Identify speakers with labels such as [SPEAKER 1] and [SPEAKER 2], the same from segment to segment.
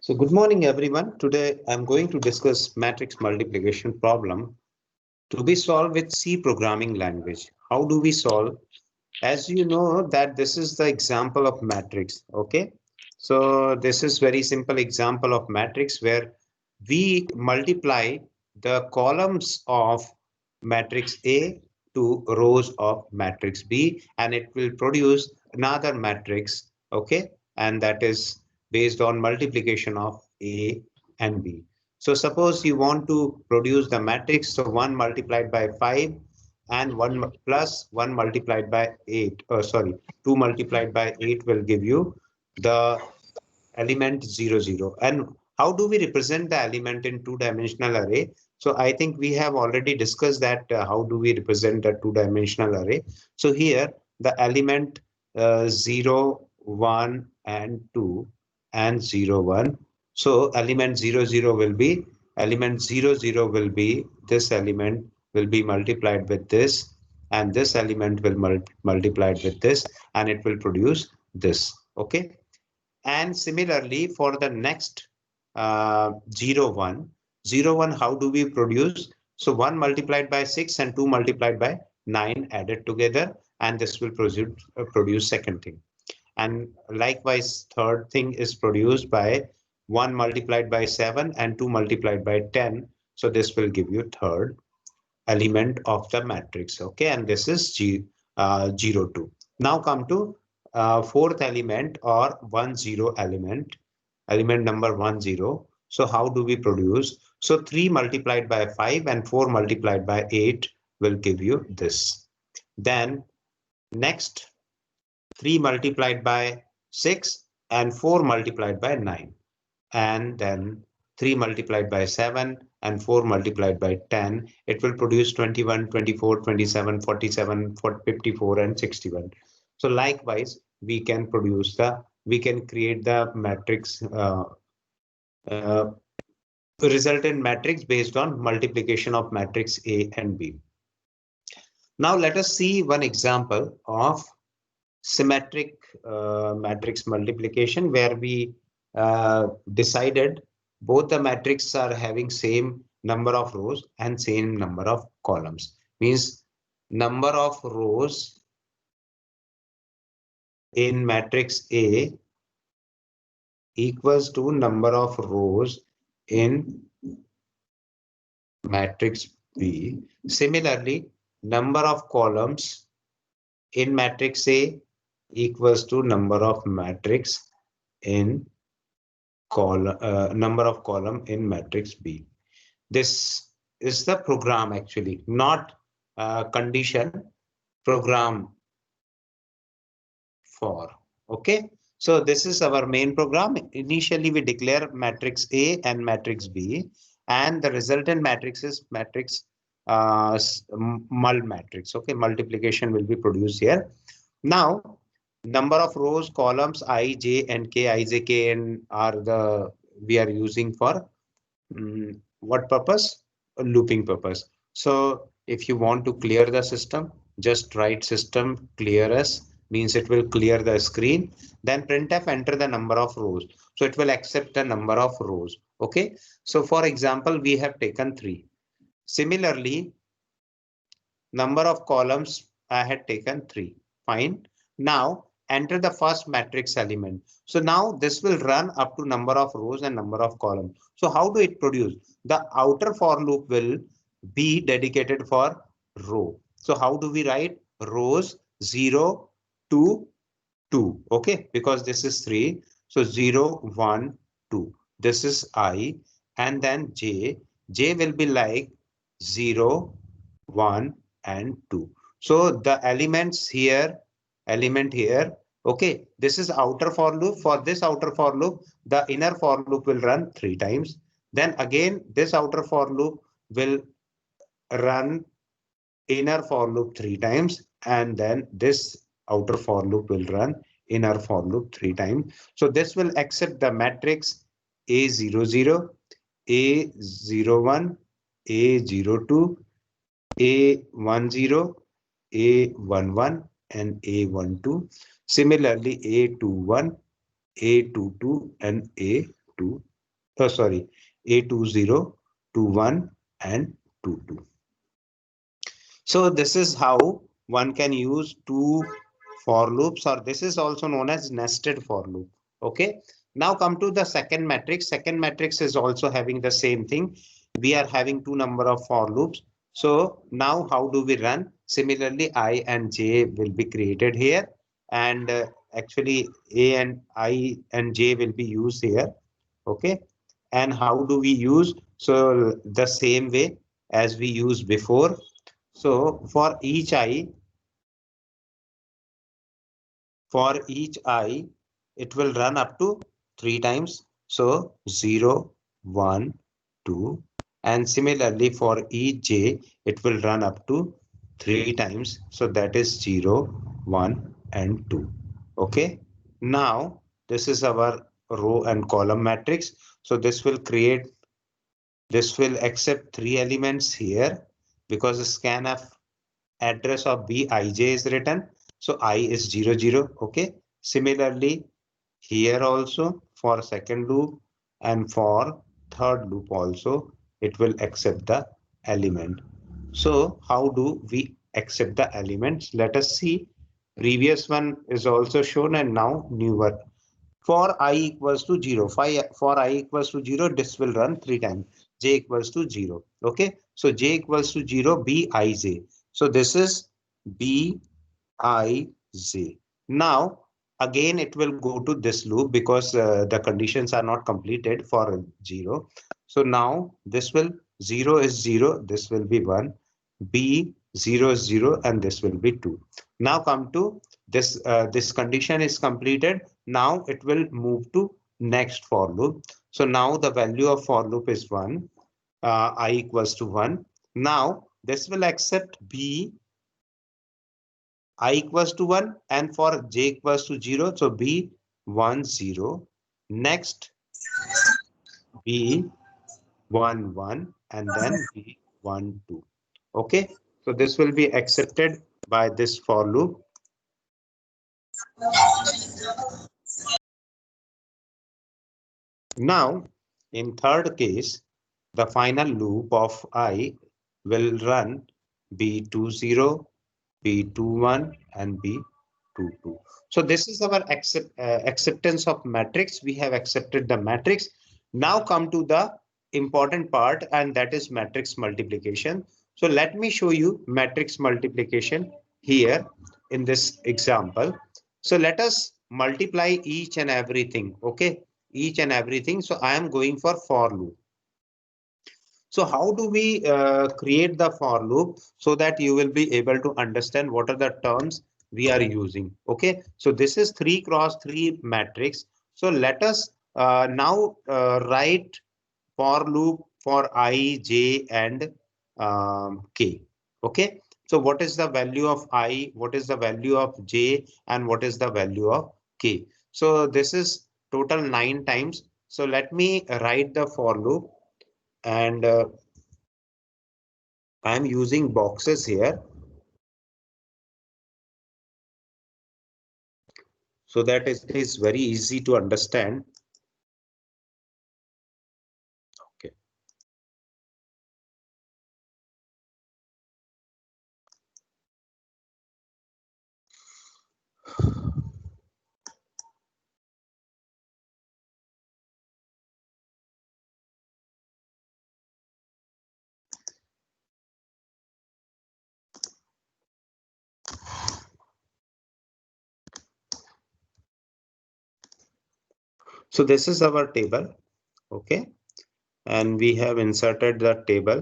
[SPEAKER 1] So good morning, everyone. Today I'm going to discuss matrix multiplication problem to be solved with C programming language. How do we solve? As you know that this is the example of matrix. Okay. So this is very simple example of matrix where we multiply the columns of matrix A to rows of matrix B, and it will produce another matrix. Okay. And that is based on multiplication of A and B. So suppose you want to produce the matrix, so 1 multiplied by 5 and 1 plus 1 multiplied by 8, sorry, 2 multiplied by 8 will give you the element 0, 0. And how do we represent the element in two-dimensional array? So I think we have already discussed that how do we represent a two-dimensional array. So here the element 0, 1 and 2 and 0, 1. So element 0, 0 will be element 0, 0 will be this element will be multiplied with this, and this element will multiplied with this, and it will produce this. Okay. And similarly, for the next 0, 1, 0, 1, how do we produce? So 1 multiplied by 6 and 2 multiplied by 9 added together, and this will produce second thing. And likewise, third thing is produced by 1 multiplied by 7 and 2 multiplied by 10. So this will give you third element of the matrix. Okay, and this is 0, 2. Now come to fourth element or 1, 0 element number 1, 0. So how do we produce? So 3 multiplied by 5 and 4 multiplied by 8 will give you this. Then next 3 multiplied by 6 and 4 multiplied by 9. And then 3 multiplied by 7 and 4 multiplied by 10, it will produce 21, 24, 27, 47, 54, and 61. So likewise, we can create the matrix, resultant matrix based on multiplication of matrix A and B. Now let us see one example of symmetric matrix multiplication where we decided both the matrices are having same number of rows and same number of columns. Means number of rows in matrix A equals to number of rows in matrix B. Similarly, number of columns in matrix A equals to number of matrix in number of column in matrix B. This is the program actually, not condition, program for. Okay, so this is our main program. Initially we declare matrix A and matrix B, and the resultant matrix is matrix mul matrix. Okay, multiplication will be produced here. Now number of rows, columns I, J, and K. I, J, K, and are the we are using for what purpose? A looping purpose. So if you want to clear the system, just write system clear as, means it will clear the screen. Then printf enter the number of rows. So it will accept the number of rows. Okay. So for example, we have taken 3. Similarly, number of columns I had taken 3. Fine. Now enter the first matrix element. So now this will run up to number of rows and number of columns. So how do it produce? The outer for loop will be dedicated for row. So how do we write? Rows 0 to 2. Okay, because this is 3. So 0, 1, 2. This is I, and then J. J will be like 0, 1, and 2. So the elements here, okay, this is outer for loop. For this outer for loop, the inner for loop will run 3 times. Then again, this outer for loop will run inner for loop 3 times, and then this outer for loop will run inner for loop 3 times. So this will accept the matrix A00, A01, A02, A10, A11, and A12. Similarly, A21, A22, and A23. sorry, A20, 21 and 22. So this is how one can use two for loops, or this is also known as nested for loop. Okay. Now come to the second matrix. Second matrix is also having the same thing. We are having two number of for loops. So now how do we run? Similarly, I and J will be created here, and actually A and I and J will be used here. Okay. And how do we use? So the same way as we used before. So for each I, it will run up to three times. So 0, 1, 2. And similarly for each j, it will run up to three times. So that is 0, 1, and 2. Okay. Now this is our row and column matrix. So this will accept three elements here because the scanf address of Bij is written. So I is 0, 0. Okay. Similarly, here also for second loop and for third loop also, it will accept the element. So how do we accept the elements? Let us see. Previous one is also shown and now newer. For I equals to 0, for I equals to 0, this will run three times. J equals to 0. Okay. So J equals to 0, Bij. So this is Bij. Now, again, it will go to this loop because the conditions are not completed for 0. So now this will 0 is 0, this will be 1, B 0 is 0, and this will be 2. Now come to this, this condition is completed. Now it will move to next for loop. So now the value of for loop is 1, I equals to 1. Now this will accept B I equals to 1 and for j equals to 0. So B 1 0. Next B 1 1 and then B 1 2. Okay. So this will be accepted by this for loop. Now in third case, the final loop of I will run B20, B21 and B22. So this is our acceptance of matrix. We have accepted the matrix. Now come to the important part, and that is matrix multiplication. So let me show you matrix multiplication here in this example. So let us multiply each and everything. Okay, each and everything. So I am going for loop. So how do we create the for loop so that you will be able to understand what are the terms we are using? Okay, so this is 3 cross 3 matrix. So let us now write for loop for I, J, and K. Okay, so what is the value of I, what is the value of J, and what is the value of K? So this is total 9 times. So let me write the for loop, and I'm using boxes here so that it is very easy to understand. Okay. So this is our table. Okay. And we have inserted the table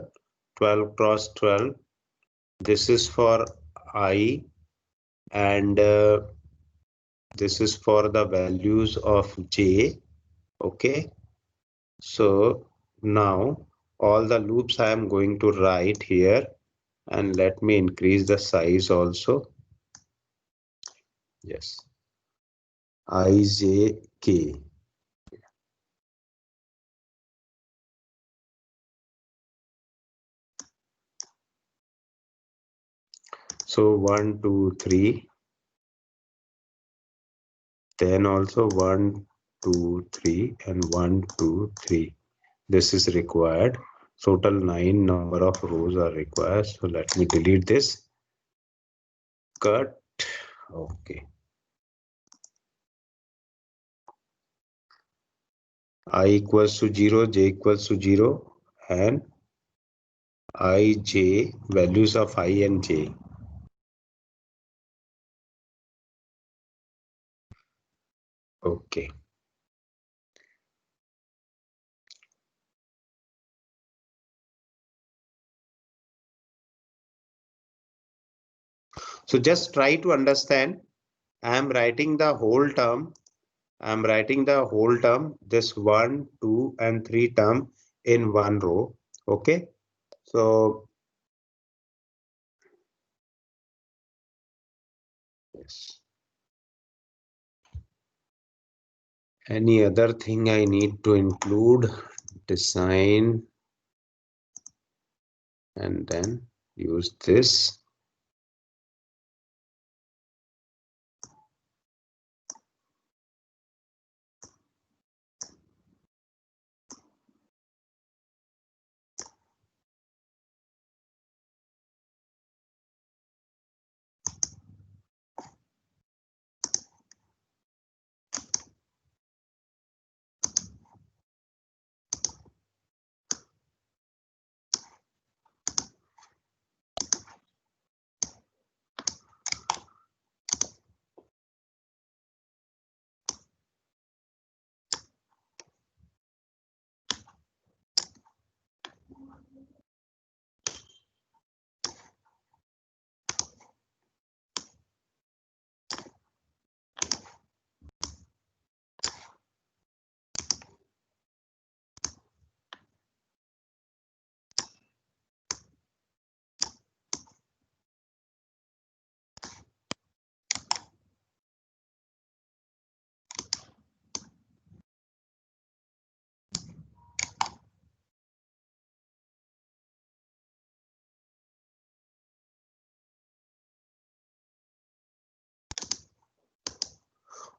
[SPEAKER 1] 12 cross 12. This is for I, and this is for the values of J. Okay. So now all the loops I am going to write here, and let me increase the size also. Yes. I, J, K. So 1, 2, 3. Then also 1, 2, 3 and 1, 2, 3. this is required. Total 9 number of rows are required. So let me delete this. Cut. Okay. I equals to 0, j equals to 0, and I, j, values of I and j. Okay. So just try to understand. I am writing the whole term. I'm writing the whole term, this 1, 2, and 3 term in one row. Okay. So yes. Any other thing I need to include? Design and then use this.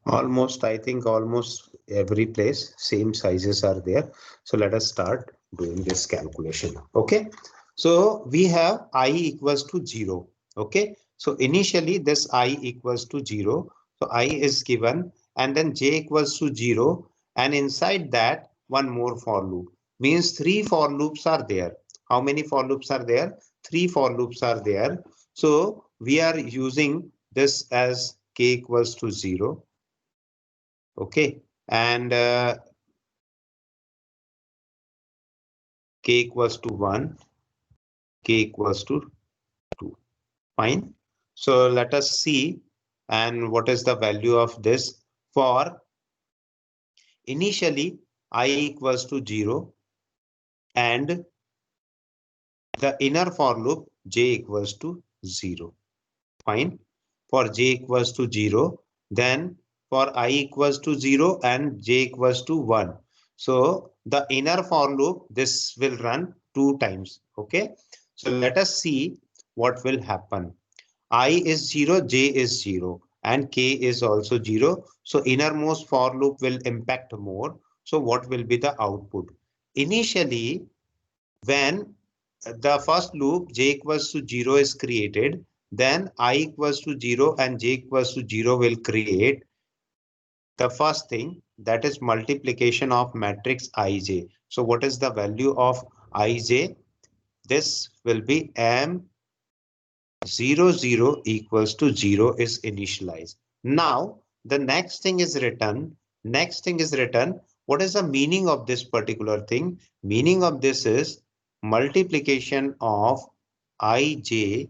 [SPEAKER 1] Almost, I think almost every place same sizes are there. So let us start doing this calculation. Okay. So we have I equals to 0. Okay. So initially this I equals to 0. So I is given and then j equals to 0. And inside that one more for loop means 3 for loops are there. How many for loops are there? 3 for loops are there. So we are using this as k equals to 0. Okay, and k equals to 1, k equals to 2. Fine. So let us see and what is the value of this for initially I equals to 0 and the inner for loop j equals to 0. Fine. For j equals to 0, then for I equals to 0 and j equals to 1. So the inner for loop, this will run 2 times. Okay. So let us see what will happen. I is 0, j is 0 and k is also 0. So innermost for loop will impact more. So what will be the output? Initially, when the first loop j equals to 0 is created, then I equals to 0 and j equals to 0 will create the first thing, that is multiplication of matrix ij. So what is the value of ij? This will be m 0 0 equals to 0 is initialized. Now the next thing is written. Next thing is written. What is the meaning of this particular thing? Meaning of this is multiplication of ij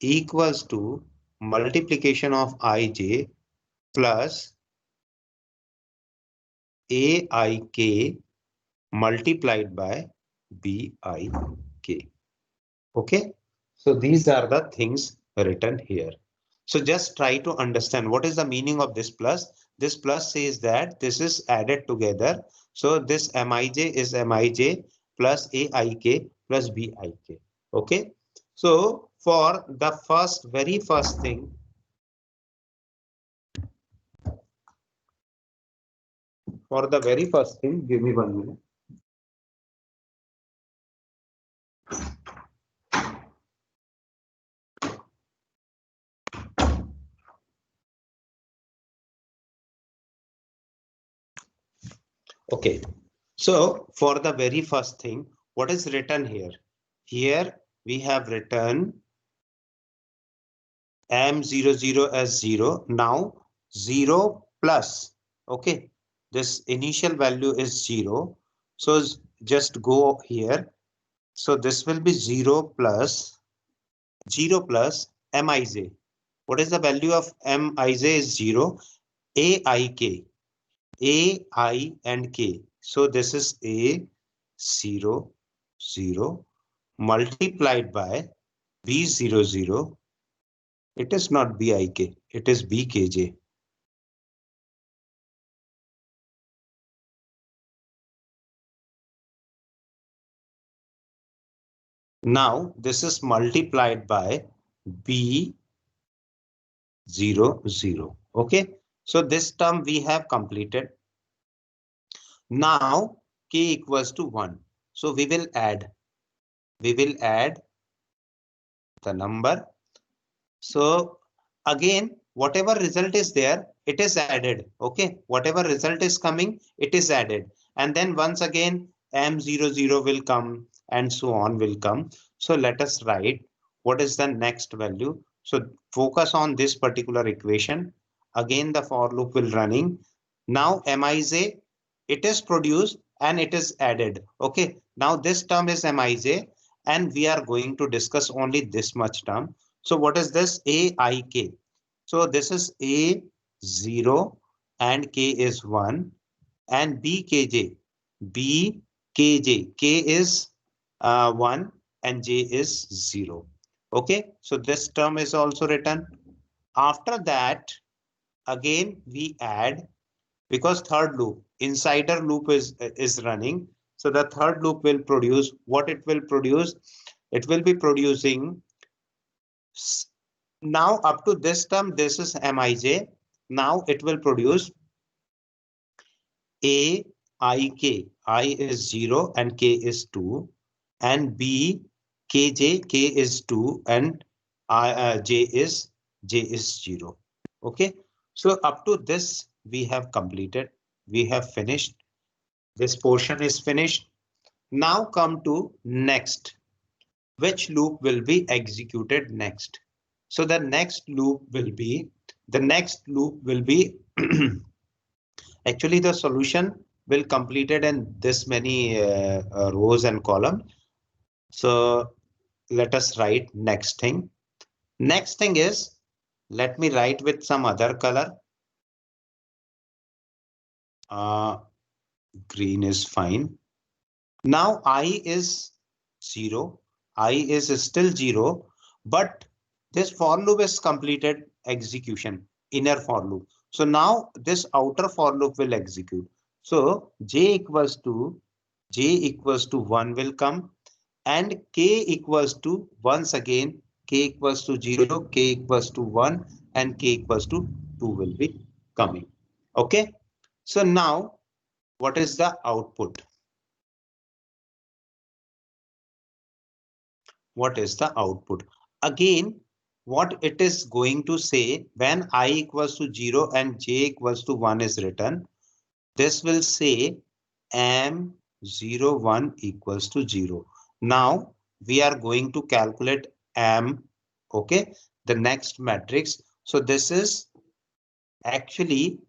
[SPEAKER 1] equals to multiplication of ij plus aik multiplied by bik. Okay, so these are the things written here. So just try to understand what is the meaning of this plus. This plus says that this is added together. So this mij is mij plus aik plus bik. Okay. So for the very first thing, give me 1 minute. Okay, so for the very first thing, what is written here? Here we have written M00 as 0. Now 0 plus, okay, this initial value is 0. So just go here. So this will be 0 plus Mij. What is the value of Mij is 0. Aik. A, I and K. So this is A 0 0 multiplied by B00. It is not BIK, it is BKJ. Now this is multiplied by B00. Okay, so this term we have completed. Now K equals to 1. So we will add the number. So again, whatever result is there, it is added. Okay, whatever result is coming, it is added. And then once again, M00 will come and so on will come. So let us write what is the next value. So focus on this particular equation. Again, the for loop will running. Now Mij, it is produced and it is added. Okay, now this term is Mij and we are going to discuss only this much term. So what is this? Aik. So this is A0 and K is 1 and BKJ. BKJ. K is 1 and J is 0. Okay, so this term is also written. After that, again we add, because third loop, insider loop is running. So the third loop will produce what it will produce. It will be producing. Now up to this term, this is Mij. Now it will produce A I K. I is 0 and K is 2. And B KJ, K is 2 and J is 0. Okay. So up to this we have completed. We have finished. This portion is finished. Now come to next. Which loop will be executed next? So the next loop will be actually the solution will completed in this many rows and column. So let us write next thing. Next thing is, let me write with some other color. Green is fine. Now I is 0. I is still 0, but this for loop is completed execution, inner for loop. So now this outer for loop will execute. So J equals to 1 will come and K equals to once again K equals to 0, K equals to 1 and K equals to 2 will be coming. Okay. So now what is the output? What is the output? Again, what it is going to say when I equals to 0 and J equals to 1 is written, this will say M01 equals to 0. Now we are going to calculate M, okay, the next matrix. So this is actually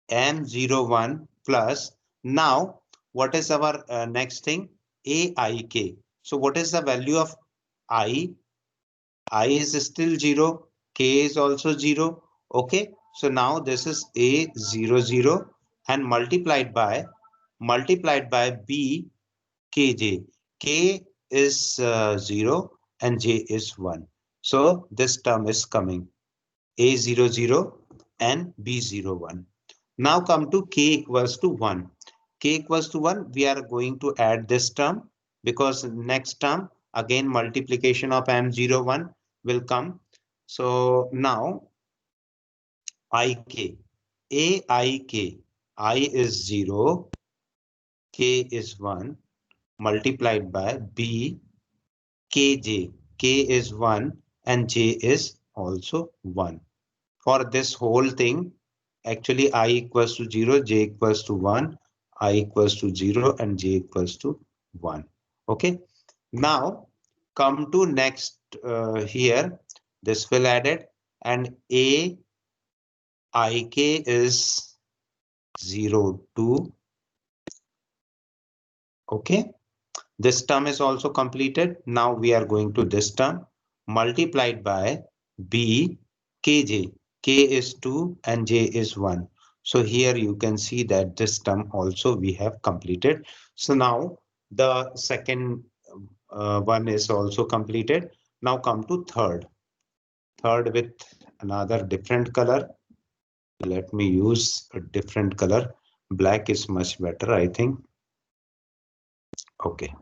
[SPEAKER 1] M01 plus. Now what is our next thing? AIK. So what is the value of I? I is still 0. K is also 0. Okay. So now this is A00 and multiplied by B Kj. K is 0 and J is 1. So this term is coming A00 and B01. Now come to K equals to 1. K equals to 1, we are going to add this term because next term again multiplication of M01 will come. So now IK, AIK, I is 0, K is 1 multiplied by B KJ, K is 1 and J is also 1. For this whole thing, actually I equals to 0, j equals to 1, I equals to 0, and j equals to 1. Okay. Now come to next here. This will added, and a ik is 0, 2. Okay. This term is also completed. Now we are going to this term multiplied by b kj. K is 2 and j is 1. So here you can see that this term also we have completed. So now the second one is also completed. Now come to third. Third with another different color. Let me use a different color. Black is much better, I think. Okay.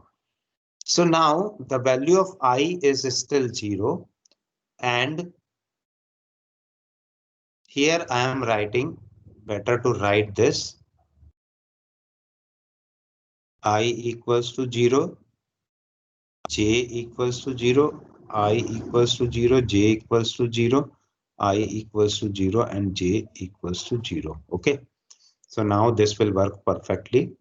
[SPEAKER 1] So now the value of I is still 0, and here I am writing, better to write this, I equals to 0, j equals to 0, I equals to 0, j equals to 0, I equals to 0, and j equals to 0. Okay, so now this will work perfectly.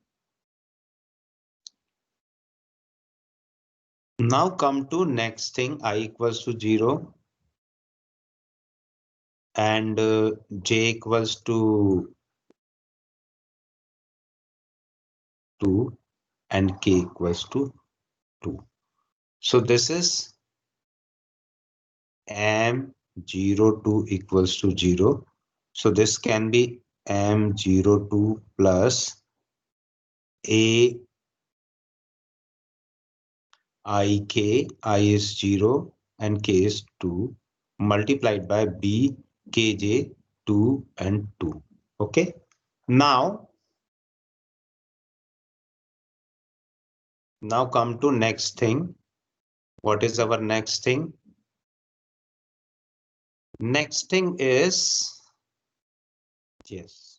[SPEAKER 1] Now come to next thing, I equals to 0 and j equals to 2 and k equals to 2. So this is m02 equals to 0. So this can be m02 plus a I k, I is 0 and k is 2 multiplied by b kj 2 and 2. Okay. Now come to next thing. What is our next thing? Next thing is, yes,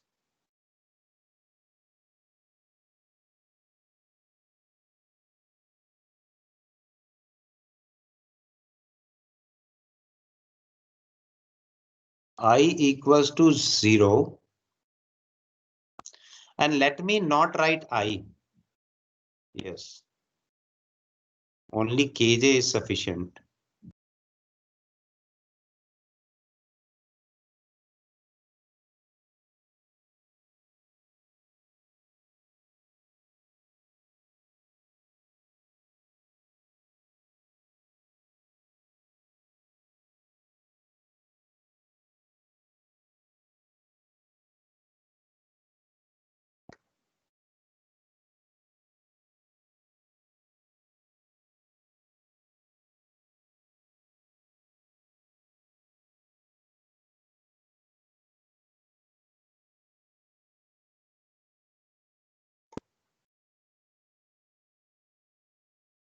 [SPEAKER 1] I equals to 0, and let me not write I. Yes, only kj is sufficient.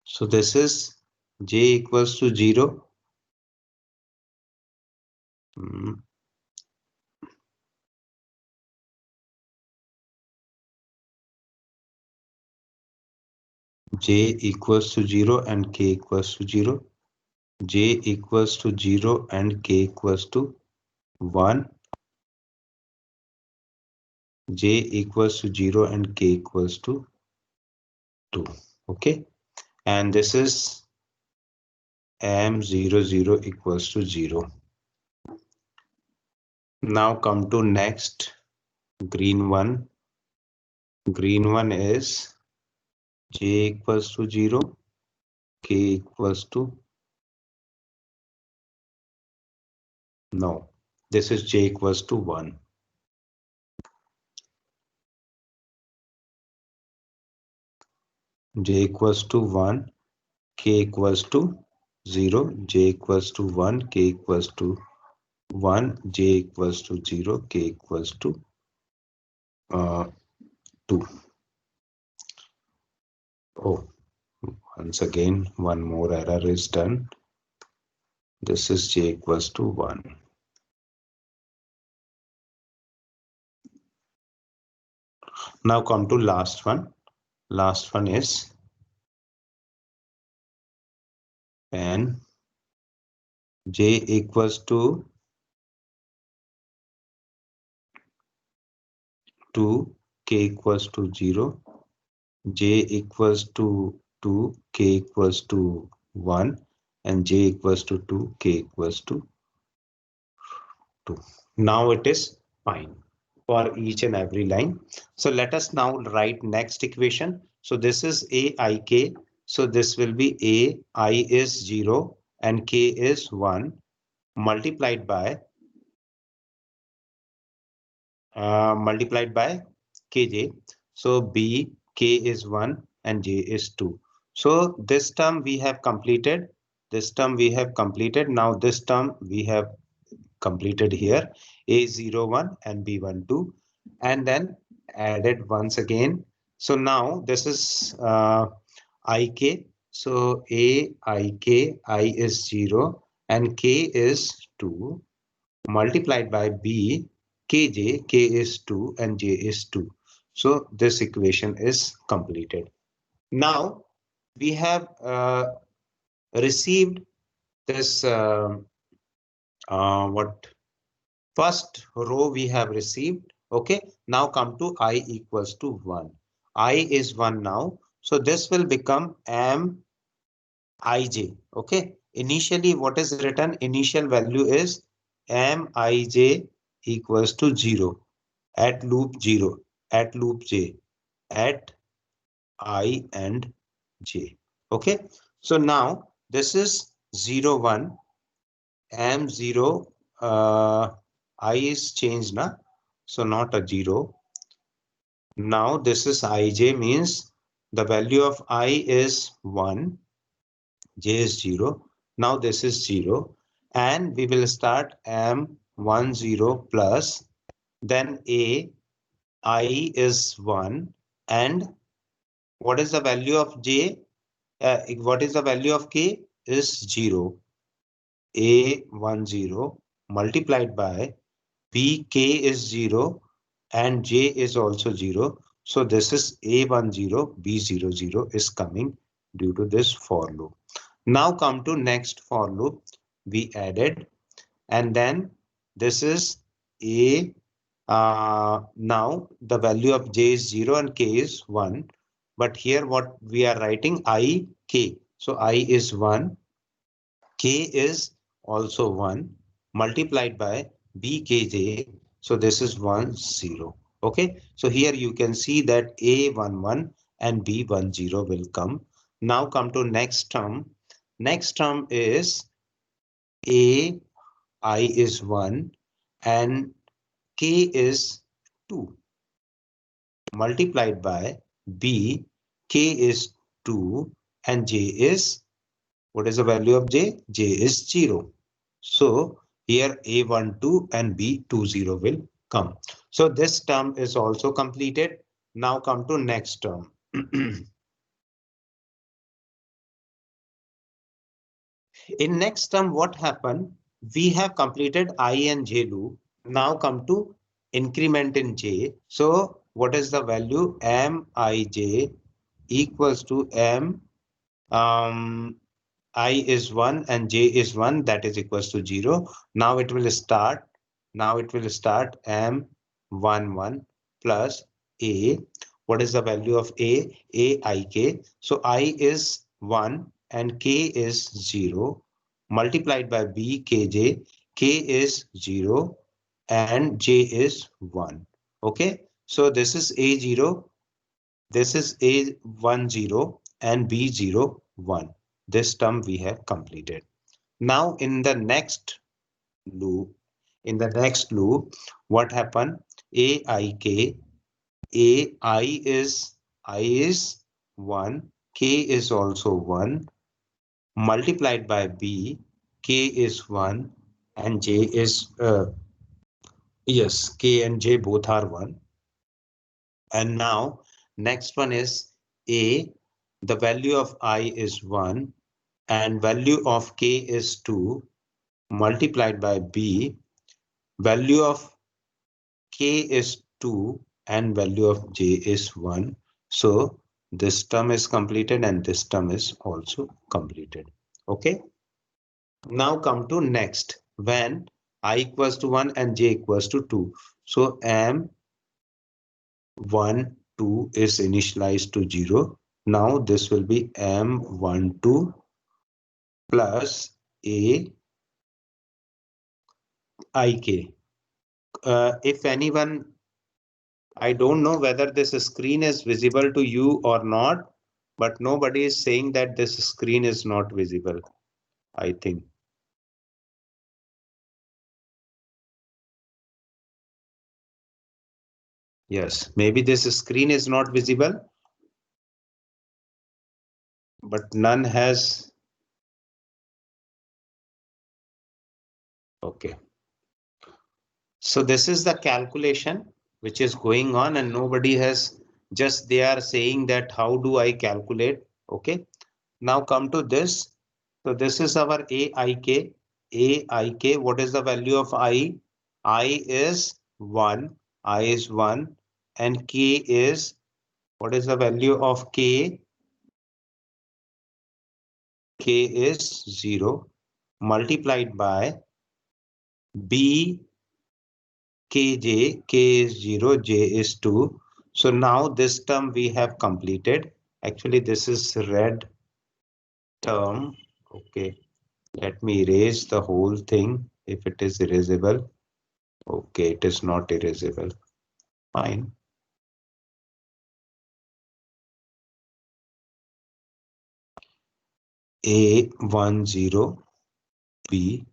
[SPEAKER 1] So this is j equals to 0. J equals to 0 and k equals to 0. J equals to 0 and k equals to 1. J equals to 0 and k equals to 2. Okay. And this is m00 equals to 0. Now come to next green one. Green one is j equals to 0, k equals to, no, this is j equals to 1. J equals to 1, k equals to 0, j equals to 1, k equals to 1, j equals to 0, k equals to 2. Oh, once again, one more error is done. This is j equals to 1. Now come to last one. Last one is n j equals to 2, k equals to 0, j equals to 2, k equals to 1, and j equals to 2, k equals to 2. Now it is fine for each and every line. So let us now write next equation. So this is aik. So this will be I is 0 and k is 1 multiplied by kj. So b, k is 1 and j is 2. So this term we have completed. This term we have completed. Now this term we have completed here. A01 and B12 and then added once again. So now this is ik. So aik, I is 0 and k is 2 multiplied by b kj, k is 2 and j is 2. So this equation is completed. Now we have received this what first row we have received. Okay, now come to I equals to 1. I is 1 now. So this will become mij. Okay, initially what is written? Initial value is mij equals to 0 at loop 0 at loop j at I and j. Okay, so now this is 0 1 m0 I is changed na, so not a 0. Now this is ij means the value of I is 1, j is 0. Now this is 0 and we will start m10 plus then I is 1 and what is the value of j? What is the value of k? Is 0. A10 multiplied by b, k is 0 and j is also 0. So this is A10, B00 is coming due to this for loop. Now come to next for loop. We added and then this is A. Now the value of j is 0 and k is 1. But here what we are writing I, k. So I is 1. K is also 1 multiplied by bkj. So this is 1 0. Okay, so here you can see that A11 and B10 will come. Now come to next term. Next term is A I is 1 and K is 2 multiplied by B K is 2 and J is, what is the value of J? J is 0. So here A12 and B20 will come. So this term is also completed. Now come to next term. In next term, what happened? We have completed I and J loop. Now come to increment in J. So what is the value? Mij equals to M. I is 1 and j is 1, that is equals to 0. Now it will start. Now it will start m11 plus a. What is the value of a? Aik. So I is 1 and k is 0 multiplied by b kj. K is 0 and j is 1. Okay. So this is a0. This is A10 and B01. This term we have completed. Now in the next loop, what happened? Aik, I is 1, K is also 1, multiplied by B, K is 1, and J is, yes, K and J both are 1. And now next one is A, the value of I is 1 and value of K is 2 multiplied by B, value of K is 2 and value of J is 1. So this term is completed and this term is also completed. Okay. Now come to next when I equals to 1 and J equals to 2. So 1, 2 is initialized to 0. Now this will be M12 plus A IK. If anyone, I don't know whether this screen is visible to you or not, but nobody is saying that this screen is not visible, I think. Yes, maybe this screen is not visible, but none has. Okay. So this is the calculation which is going on and nobody has, just they are saying that how do I calculate? Okay. Now come to this. So this is our AIK. AIK, what is the value of I? I is 1. I is 1. And K is, what is the value of K? K is 0 multiplied by B Kj, K is 0, J is 2. So now this term we have completed. Actually, this is red term. Okay, let me erase the whole thing if it is erasable. Okay, it is not erasable. Fine. A10, B02.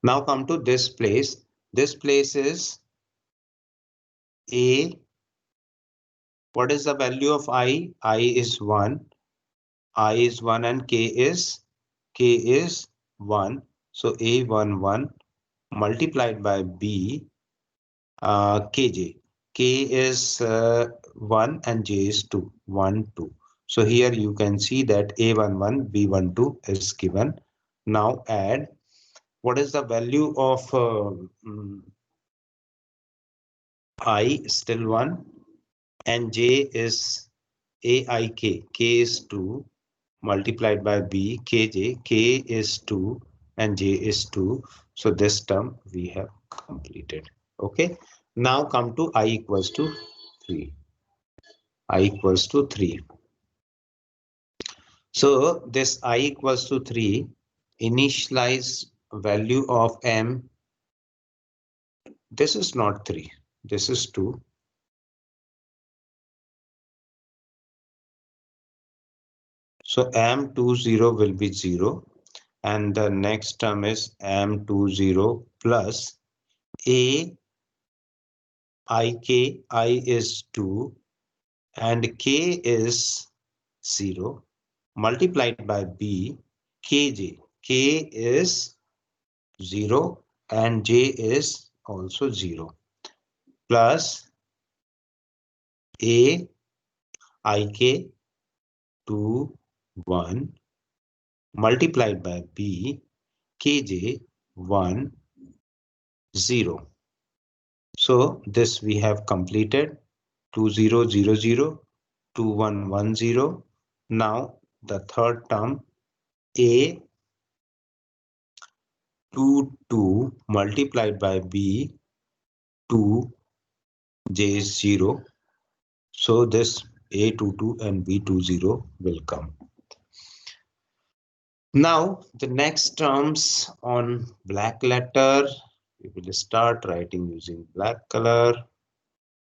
[SPEAKER 1] Now come to this place. This place is A. What is the value of I? I is 1. I is 1 and K is 1. So A11 multiplied by B Kj. K is 1 and J is 2. 1, 2. So here you can see that A11, B12 is given. Now add, what is the value of I? Still 1 and J is AIK. K is 2 multiplied by B Kj. K is 2 and J is 2. So this term we have completed. Okay. Now come to I equals to 3. I equals to 3. So this I equals to 3, initialize value of M. This is not 3. This is 2. So M20 will be 0. And the next term is M20 plus A IK. I is 2 and K is 0 multiplied by B Kj. K is 0 and J is also 0 plus A IK 2 1 multiplied by B Kj 1 0. So this we have completed. 2000 2110. Now the third term A 22 multiplied by B 2 J is 0. So this A22 and B20 will come. Now the next terms on black letter, we will start writing using black color.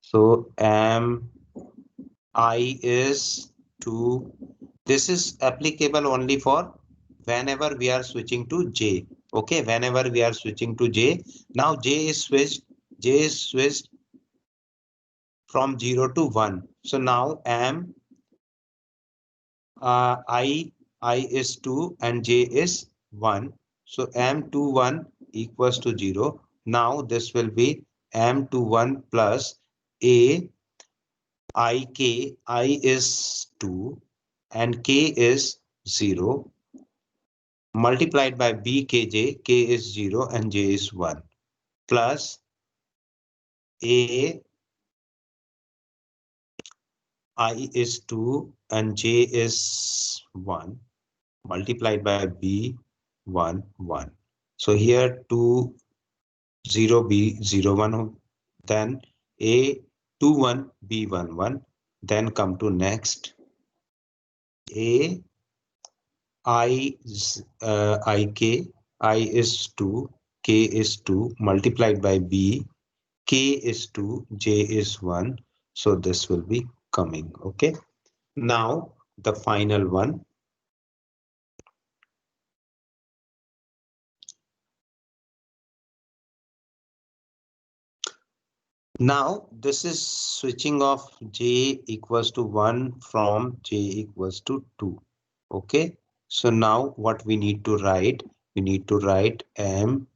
[SPEAKER 1] So I is 2. This is applicable only for whenever we are switching to J. Okay, whenever we are switching to J. Now J is switched from 0 to 1. So now I is 2 and J is 1. So M21 equals to 0. Now this will be M21 plus A IK. I is 2 and K is 0 multiplied by BKJ. K is 0 and J is 1 plus A I is 2 and J is 1 multiplied by B 1 1. So here 2 0 B 0 1, then A21, B11. Then come to next. A, I, IK, I is 2, K is 2 multiplied by B, K is 2, J is 1. So this will be coming. Okay. Now the final one. Now this is switching off J equals to 1 from J equals to 2. Okay. So now what we need to write? We need to write M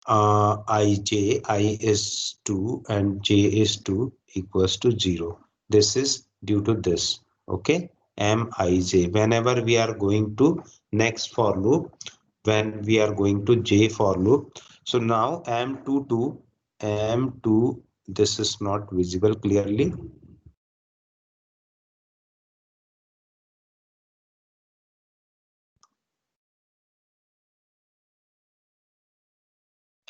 [SPEAKER 1] I is 2 and J is 2 equals to 0. This is due to this. Okay. Mij. Whenever we are going to next for loop, when we are going to J for loop. So now M2, this is not visible clearly.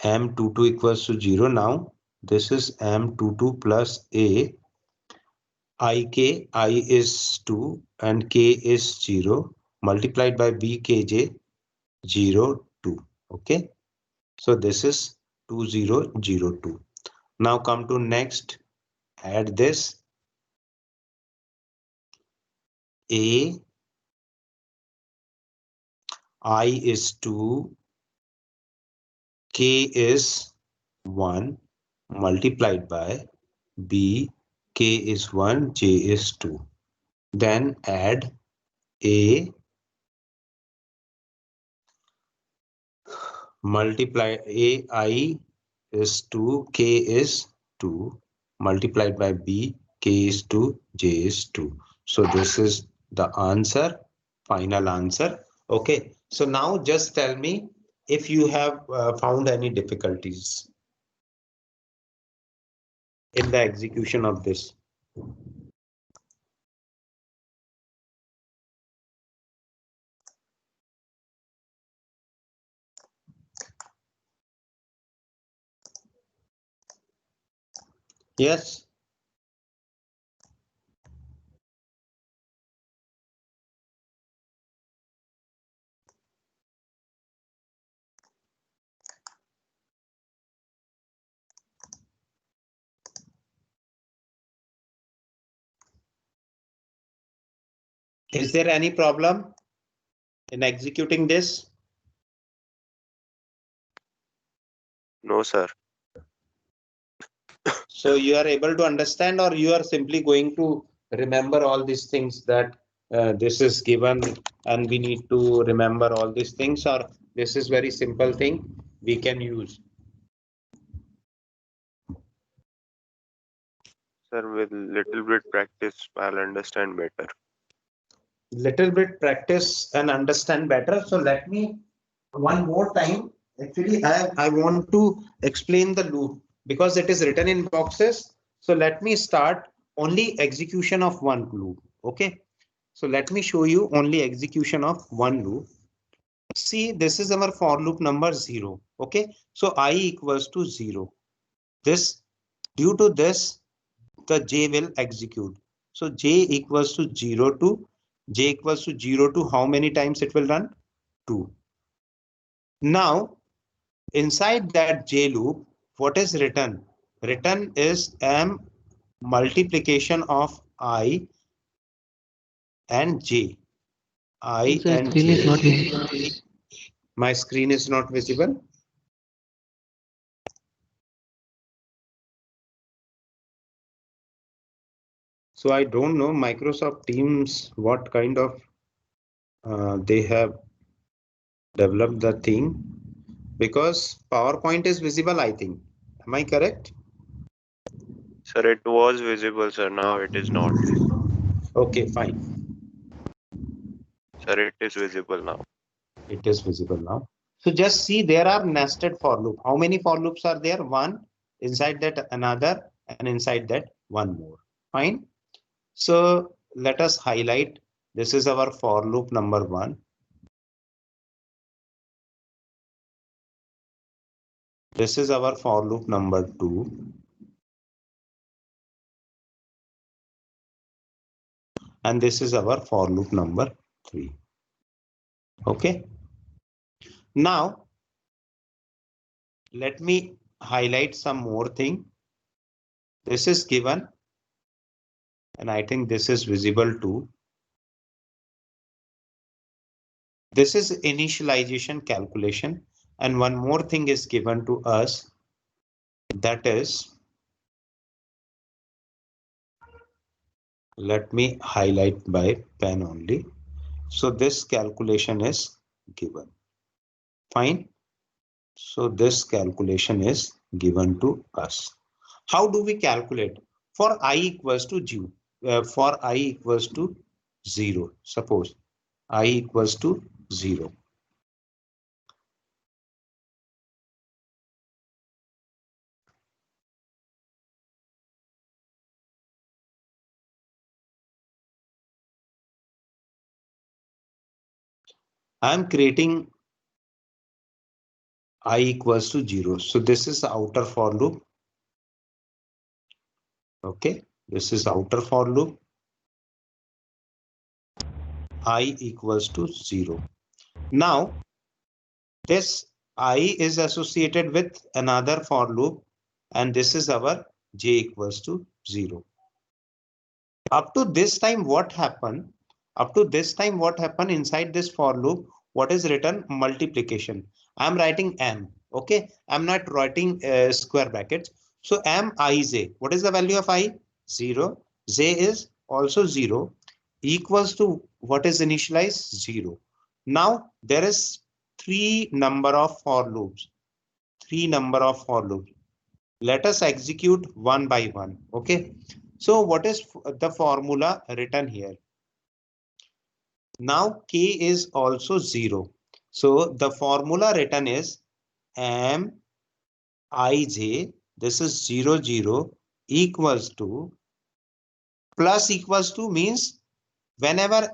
[SPEAKER 1] M22 equals to 0. Now this is M22 plus A. Ik, I is 2 and K is 0 multiplied by Bkj 0, 2. Okay. So this is 2002. Now come to next. Add this. A, I is 2, K is 1 multiplied by B, K is 1, J is 2. Then add A multiply AI is 2, K is 2 multiplied by B, K is 2, J is 2. So this is the answer, final answer. Okay, so now just tell me if you have found any difficulties in the execution of this. Yes. Is there any problem in executing this?
[SPEAKER 2] No, sir.
[SPEAKER 1] So you are able to understand, or you are simply going to remember all these things that this is given and we need to remember all these things, or this is very simple thing we can use.
[SPEAKER 2] Sir, with little bit practice, I'll understand better.
[SPEAKER 1] Little bit practice and understand better. So let me one more time. Actually, I want to explain the loop because it is written in boxes. So let me start only execution of one loop. Okay. So let me show you only execution of one loop. See, this is our for loop number 0. Okay. So I equals to 0. This due to this, the J will execute. So J equals to 0 to J equals to 0 to how many times it will run? 2. Now, inside that J loop, what is written? Written is M multiplication of I and J. I and J. My screen is not visible. So I don't know Microsoft Teams, what kind of they have developed the thing, because PowerPoint is visible, I think. Am I correct?
[SPEAKER 2] Sir, it was visible, sir. Now it is not.
[SPEAKER 1] Okay, fine.
[SPEAKER 2] Sir, it is visible now.
[SPEAKER 1] It is visible now. So just see, there are nested for loop. How many for loops are there? One, inside that another, and inside that one more. Fine. So let us highlight. This is our for loop number 1. This is our for loop number 2. and this is our for loop number 3. Okay. Now, let me highlight some more thing. This is given, and I think this is visible too. This is initialization calculation, and one more thing is given to us, that is, let me highlight by pen only. So this calculation is given. Fine. So this calculation is given to us. How do we calculate? For I equals to 0, for I equals to 0, suppose I equals to 0. I am creating I equals to 0. So this is the outer for loop. Okay, this is outer for loop. I equals to 0. Now this I is associated with another for loop, and this is our j equals to 0. Up to this time, what happened? Up to this time, what happened inside this for loop? What is written? Multiplication. I'm writing m. Okay, I'm not writing square brackets. So m I j. What is the value of I? 0. J is also 0. Equals to what is initialized? 0. Now there is three number of for loops. Three number of for loops. Let us execute one by one. Okay. So what is the formula written here? Now k is also 0. So the formula written is m ij, this is 0 0 equals to, plus equals to means whenever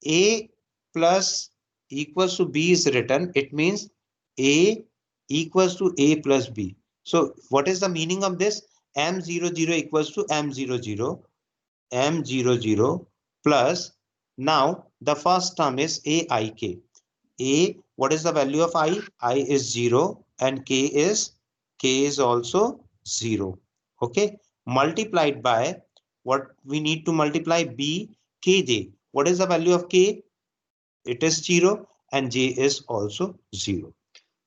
[SPEAKER 1] a plus equals to b is written, it means a equals to a plus b. So what is the meaning of this? M00 equals to M00, M00 plus, now the first term is aik. A, what is the value of I? I is 0 and k is also 0. Okay, multiplied by what we need to multiply? B, kj. What is the value of k? It is 0 and j is also 0.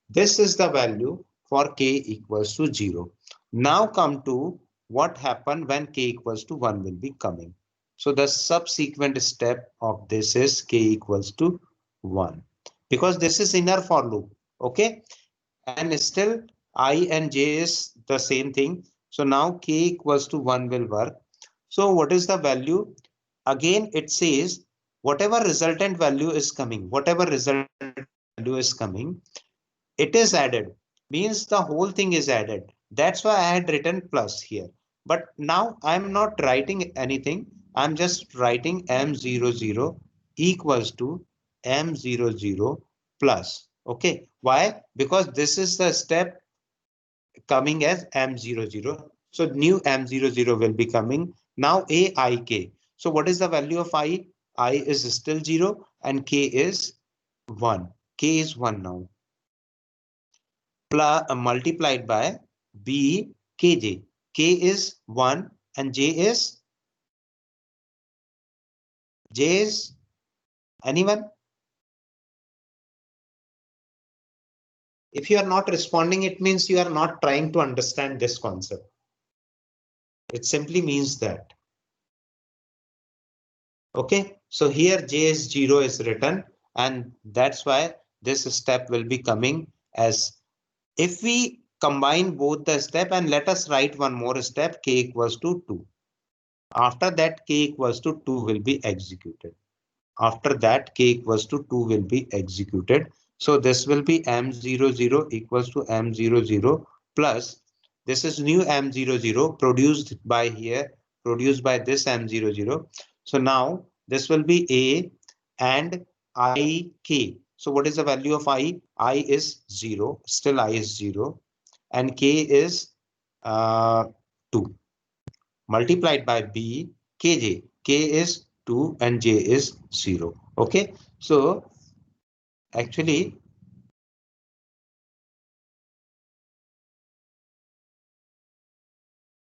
[SPEAKER 1] This is the value for k equals to 0. Now come to what happened when k equals to 1 will be coming. So the subsequent step of this is k equals to 1, because this is inner for loop. Okay, and still I and j is the same thing. So now k equals to 1 will work. So what is the value? Again, it says whatever resultant value is coming, whatever resultant value is coming, it is added, means the whole thing is added. That's why I had written plus here. But now I'm not writing anything. I'm just writing m00 equals to m00 plus. Okay, why? Because this is the step coming as m00. So new m00 will be coming. Now aik. So what is the value of I? I is still 0 and k is 1. K is 1 now. Plus, multiplied by b kj. K is 1 and j is anyone? If you are not responding, it means you are not trying to understand this concept. It simply means that. Okay, so here j is 0 is written, and that's why this step will be coming as, if we combine both the step, and let us write one more step, k equals to 2. After that, k equals to 2 will be executed. After that, k equals to 2 will be executed. So this will be m00 equals to m00 plus, this is new m00 produced by here, produced by this m00. So now this will be a and ik. So what is the value of I? I is 0, still I is 0, and k is 2, multiplied by b kj. K is 2 and j is 0. Okay, so actually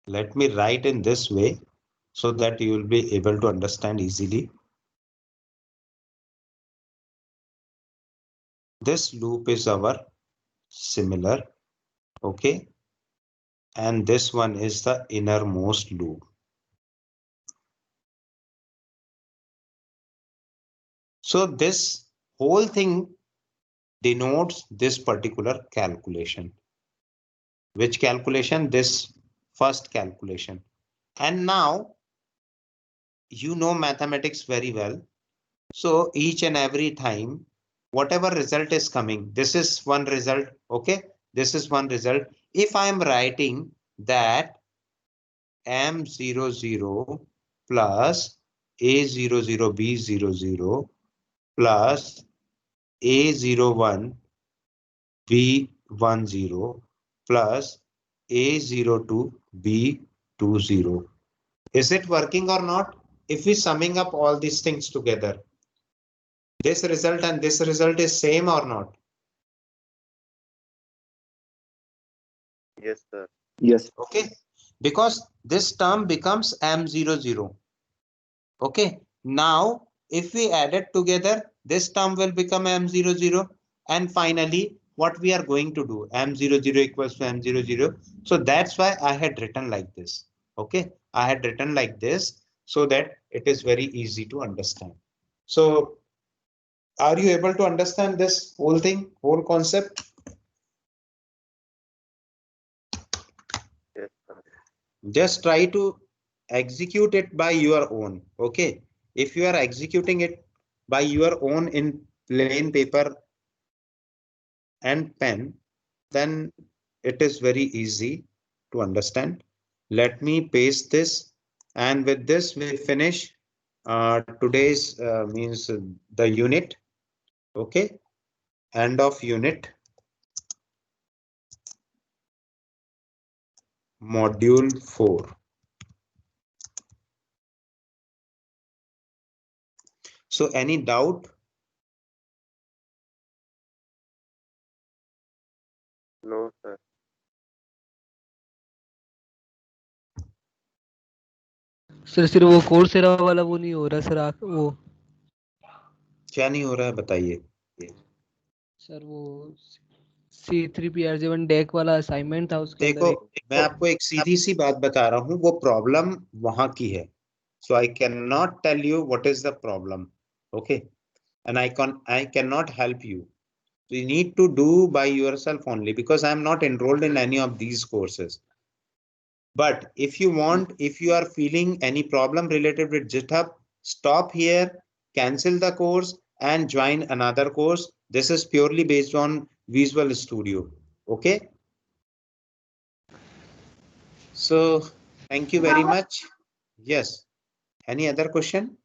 [SPEAKER 1] let me write in this way so that you will be able to understand easily. This loop is our similar, okay, and this one is the innermost loop. So this whole thing denotes this particular calculation. Which calculation? This first calculation. And now you know mathematics very well. So each and every time, whatever result is coming, this is one result, okay? This is one result. If I am writing that M00 plus A00 B00 plus A01 B10 plus A02 B20. Is it working or not? If we summing up all these things together, this result and this result is same or not?
[SPEAKER 2] Yes, sir.
[SPEAKER 3] Yes.
[SPEAKER 1] Okay, because this term becomes M00. Okay, now if we add it together, this term will become M00. And finally, what we are going to do, M00 equals to M00. So that's why I had written like this. Okay, I had written like this so that it is very easy to understand. So are you able to understand this whole thing, whole concept?
[SPEAKER 2] Yes, sir.
[SPEAKER 1] Just try to execute it by your own. Okay, if you are executing it by your own in plain paper and pen, then it is very easy to understand. Let me paste this, and with this we finish today's means the unit. Okay, end of unit, module 4. So any doubt?
[SPEAKER 2] No, sir.
[SPEAKER 4] Sir सिर्फ वो Coursera वाला वो नहीं हो रहा sir वो
[SPEAKER 1] क्या नहीं हो रहा है बताइए।
[SPEAKER 4] सर वो C3PRJ1 डेक वाला असाइनमेंट था उसके
[SPEAKER 1] देखो
[SPEAKER 4] अंदर
[SPEAKER 1] मैं आपको एक सीधी सी बात बता रहा हूँ, वो प्रॉब्लम वहां की है। So I cannot tell you what is the problem, okay? And I cannot help you. So you need to do by yourself only, because I am not enrolled in any of these courses. But if you want, if you are feeling any problem related with GitHub, stop here, cancel the course and join another course. This is purely based on Visual Studio, okay? So thank you very much. Yes. Any other question?